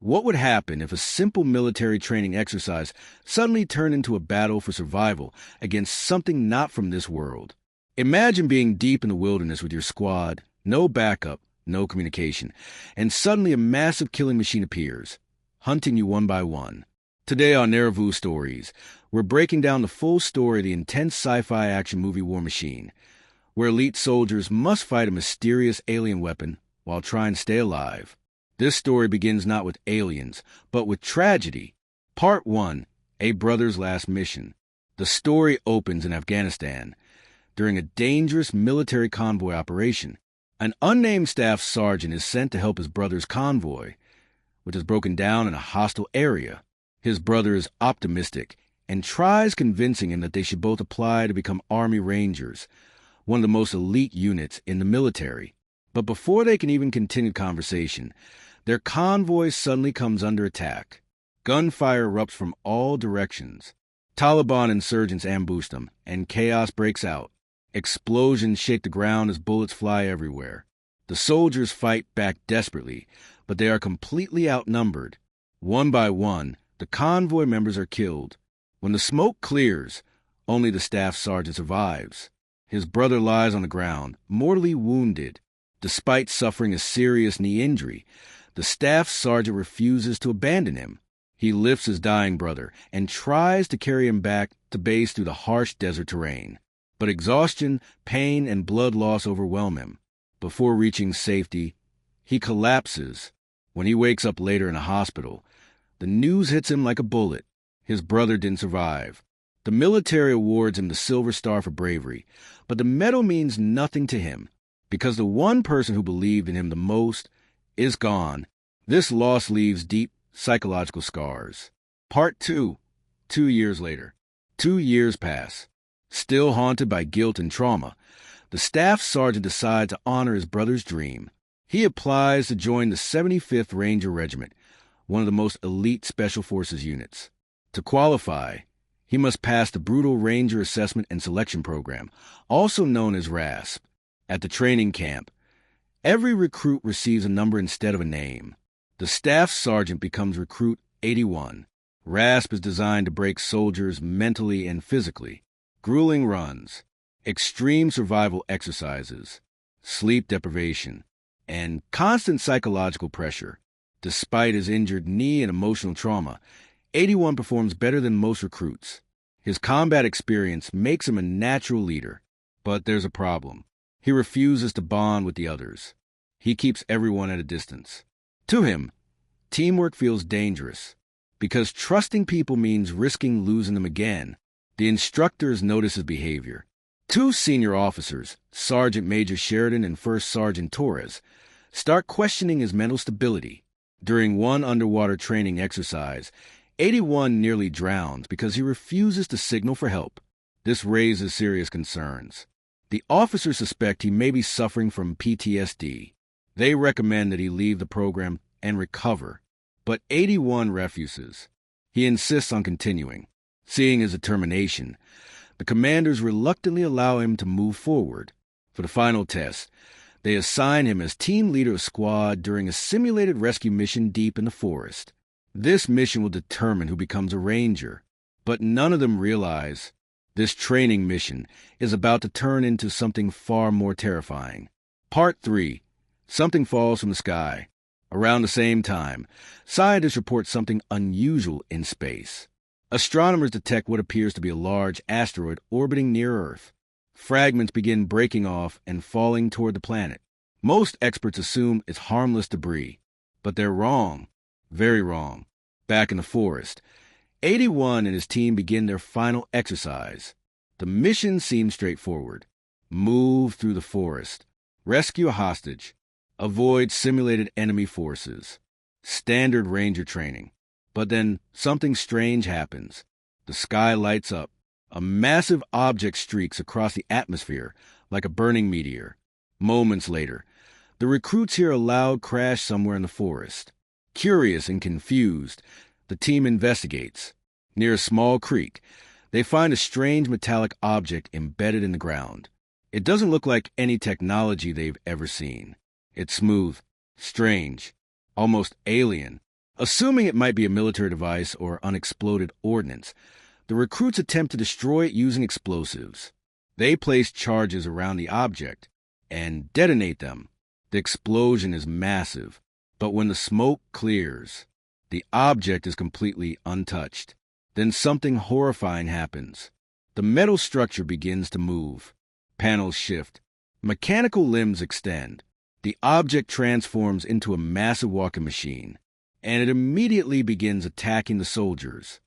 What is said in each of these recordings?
What would happen if a simple military training exercise suddenly turned into a battle for survival against something not from this world? Imagine being deep in the wilderness with your squad, no backup, no communication, and suddenly a massive killing machine appears, hunting you one by one. Today on NarravueStories, we're breaking down the full story of the intense sci-fi action movie War Machine, where elite soldiers must fight a mysterious alien weapon while trying to stay alive. This story begins not with aliens, but with tragedy. Part 1, A Brother's Last Mission. The story opens in Afghanistan during a dangerous military convoy operation. An unnamed staff sergeant is sent to help his brother's convoy, which is broken down in a hostile area. His brother is optimistic and tries convincing him that they should both apply to become Army Rangers, one of the most elite units in the military. But before they can even continue conversation, their convoy suddenly comes under attack. Gunfire erupts from all directions. Taliban insurgents ambush them, and chaos breaks out. Explosions shake the ground as bullets fly everywhere. The soldiers fight back desperately, but they are completely outnumbered. One by one, the convoy members are killed. When the smoke clears, only the staff sergeant survives. His brother lies on the ground, mortally wounded. Despite suffering a serious knee injury, the staff sergeant refuses to abandon him. He lifts his dying brother and tries to carry him back to base through the harsh desert terrain. But exhaustion, pain, and blood loss overwhelm him. Before reaching safety, he collapses. When he wakes up later in a hospital, the news hits him like a bullet. His brother didn't survive. The military awards him the Silver Star for bravery, but the medal means nothing to him, because the one person who believed in him the most is gone. This loss leaves deep psychological scars. Part 2, 2 years later. 2 years pass. Still haunted by guilt and trauma, the staff sergeant decides to honor his brother's dream. He applies to join the 75th Ranger Regiment, one of the most elite Special Forces units. To qualify, he must pass the brutal Ranger Assessment and Selection Program, also known as RASP. At the training camp, every recruit receives a number instead of a name. The staff sergeant becomes recruit 81. RASP is designed to break soldiers mentally and physically. Grueling runs, extreme survival exercises, sleep deprivation, and constant psychological pressure. Despite his injured knee and emotional trauma, 81 performs better than most recruits. His combat experience makes him a natural leader. But there's a problem. He refuses to bond with the others. He keeps everyone at a distance. To him, teamwork feels dangerous, because trusting people means risking losing them again. The instructors notice his behavior. 2 senior officers, Sergeant Major Sheridan and First Sergeant Torres, start questioning his mental stability. During one underwater training exercise, 81 nearly drowns because he refuses to signal for help. This raises serious concerns. The officers suspect he may be suffering from PTSD. They recommend that he leave the program and recover, but 81 refuses. He insists on continuing. Seeing his determination, the commanders reluctantly allow him to move forward. For the final test, they assign him as team leader of squad during a simulated rescue mission deep in the forest. This mission will determine who becomes a ranger, but none of them realize this training mission is about to turn into something far more terrifying. Part 3, something falls from the sky. Around the same time, scientists report something unusual in space. Astronomers detect what appears to be a large asteroid orbiting near Earth. Fragments begin breaking off and falling toward the planet. Most experts assume it's harmless debris, but they're wrong. Very wrong. Back in the forest, 81 and his team begin their final exercise. The mission seems straightforward. Move through the forest. Rescue a hostage. Avoid simulated enemy forces. Standard Ranger training. But then something strange happens. The sky lights up. A massive object streaks across the atmosphere like a burning meteor. Moments later, the recruits hear a loud crash somewhere in the forest. Curious and confused, the team investigates. Near a small creek, they find a strange metallic object embedded in the ground. It doesn't look like any technology they've ever seen. It's smooth, strange, almost alien. Assuming it might be a military device or unexploded ordnance, the recruits attempt to destroy it using explosives. They place charges around the object and detonate them. The explosion is massive, but when the smoke clears, the object is completely untouched. Then something horrifying happens. The metal structure begins to move. Panels shift. Mechanical limbs extend. The object transforms into a massive walking machine, and it immediately begins attacking the soldiers.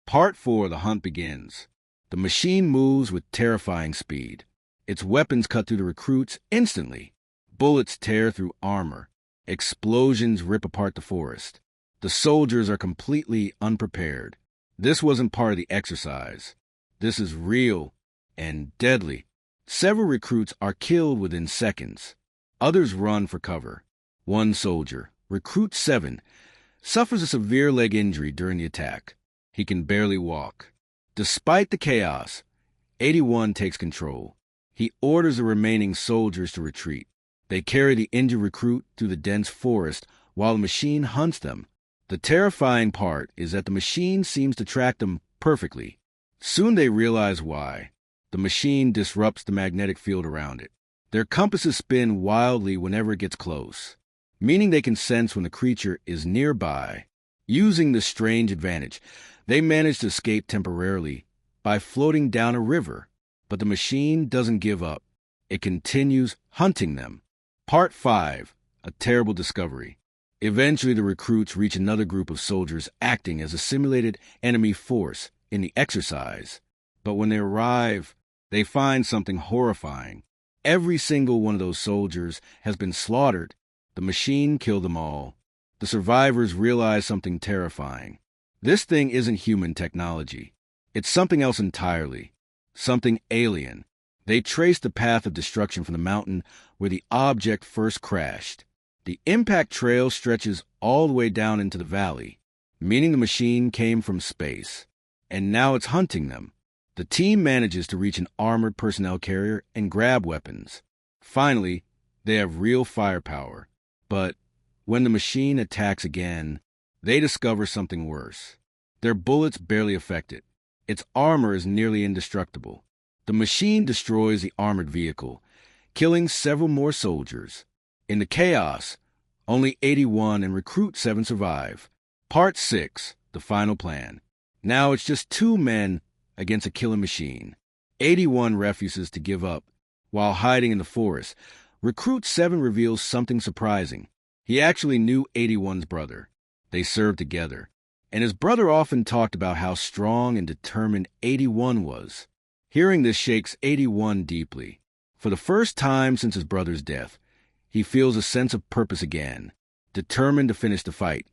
Part 4, the hunt begins. The machine moves with terrifying speed. Its weapons cut through the recruits instantly. Bullets tear through armor. Explosions rip apart the forest. The soldiers are completely unprepared. This wasn't part of the exercise. This is real and deadly. Several recruits are killed within seconds. Others run for cover. One soldier, Recruit 7, suffers a severe leg injury during the attack. He can barely walk. Despite the chaos, 81 takes control. He orders the remaining soldiers to retreat. They carry the injured recruit through the dense forest while the machine hunts them. The terrifying part is that the machine seems to track them perfectly. Soon they realize why. The machine disrupts the magnetic field around it. Their compasses spin wildly whenever it gets close, meaning they can sense when the creature is nearby. Using this strange advantage, they manage to escape temporarily by floating down a river. But the machine doesn't give up. It continues hunting them. Part 5, a terrible discovery. Eventually, the recruits reach another group of soldiers acting as a simulated enemy force in the exercise. But when they arrive, they find something horrifying. Every single one of those soldiers has been slaughtered. The machine killed them all. The survivors realize something terrifying. This thing isn't human technology. It's something else entirely. Something alien. They trace the path of destruction from the mountain where the object first crashed. The impact trail stretches all the way down into the valley, meaning the machine came from space, and now it's hunting them. The team manages to reach an armored personnel carrier and grab weapons. Finally, they have real firepower. But when the machine attacks again, they discover something worse. Their bullets barely affect it. Its armor is nearly indestructible. The machine destroys the armored vehicle, killing several more soldiers. In the chaos, only 81 and Recruit 7 survive. Part 6, the final plan. Now it's just 2 men against a killing machine. 81 refuses to give up. While hiding in the forest, Recruit 7 reveals something surprising. He actually knew 81's brother. They served together, and his brother often talked about how strong and determined 81 was. Hearing this shakes 81 deeply. For the first time since his brother's death, he feels a sense of purpose again, determined to finish the fight.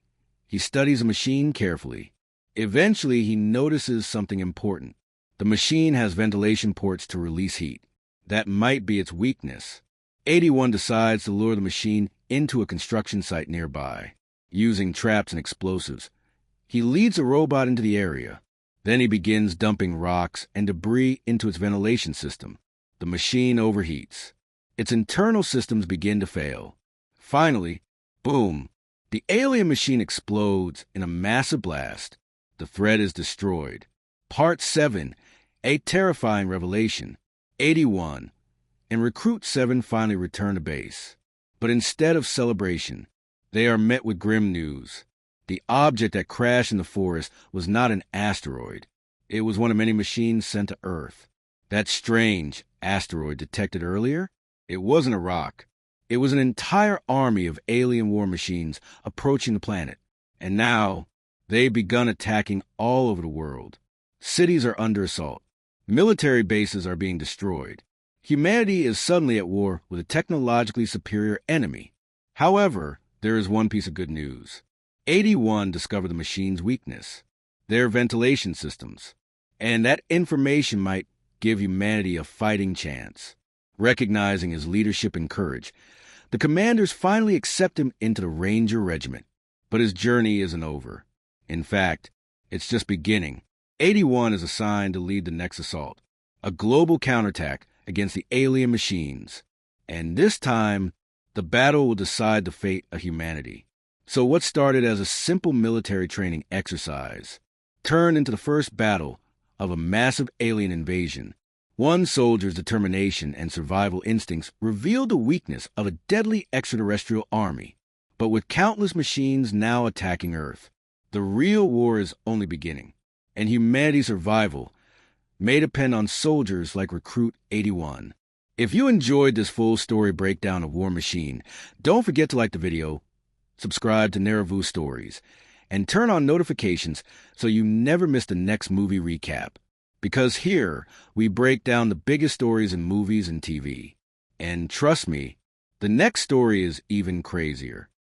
He studies the machine carefully. Eventually, he notices something important. The machine has ventilation ports to release heat. That might be its weakness. 81 decides to lure the machine into a construction site nearby, using traps and explosives. He leads the robot into the area. Then he begins dumping rocks and debris into its ventilation system. The machine overheats. Its internal systems begin to fail. Finally, boom! The alien machine explodes in a massive blast. The thread is destroyed. Part 7, a terrifying revelation. 81 and Recruit 7 finally return to base. But instead of celebration, they are met with grim news. The object that crashed in the forest was not an asteroid. It was one of many machines sent to Earth. That strange asteroid detected earlier, it wasn't a rock. It was an entire army of alien war machines approaching the planet. And now, they've begun attacking all over the world. Cities are under assault. Military bases are being destroyed. Humanity is suddenly at war with a technologically superior enemy. However, there is one piece of good news. 81 discovered the machine's weakness, their ventilation systems, and that information might give humanity a fighting chance. Recognizing his leadership and courage, the commanders finally accept him into the Ranger Regiment. But his journey isn't over. In fact, it's just beginning. 81 is assigned to lead the next assault, a global counterattack against the alien machines. And this time, the battle will decide the fate of humanity. So what started as a simple military training exercise turned into the first battle of a massive alien invasion. One soldier's determination and survival instincts revealed the weakness of a deadly extraterrestrial army. But with countless machines now attacking Earth, the real war is only beginning, and humanity's survival may depend on soldiers like Recruit 81. If you enjoyed this full story breakdown of War Machine, don't forget to like the video, subscribe to NarravueStories, and turn on notifications so you never miss the next movie recap. Because here, we break down the biggest stories in movies and TV. And trust me, the next story is even crazier.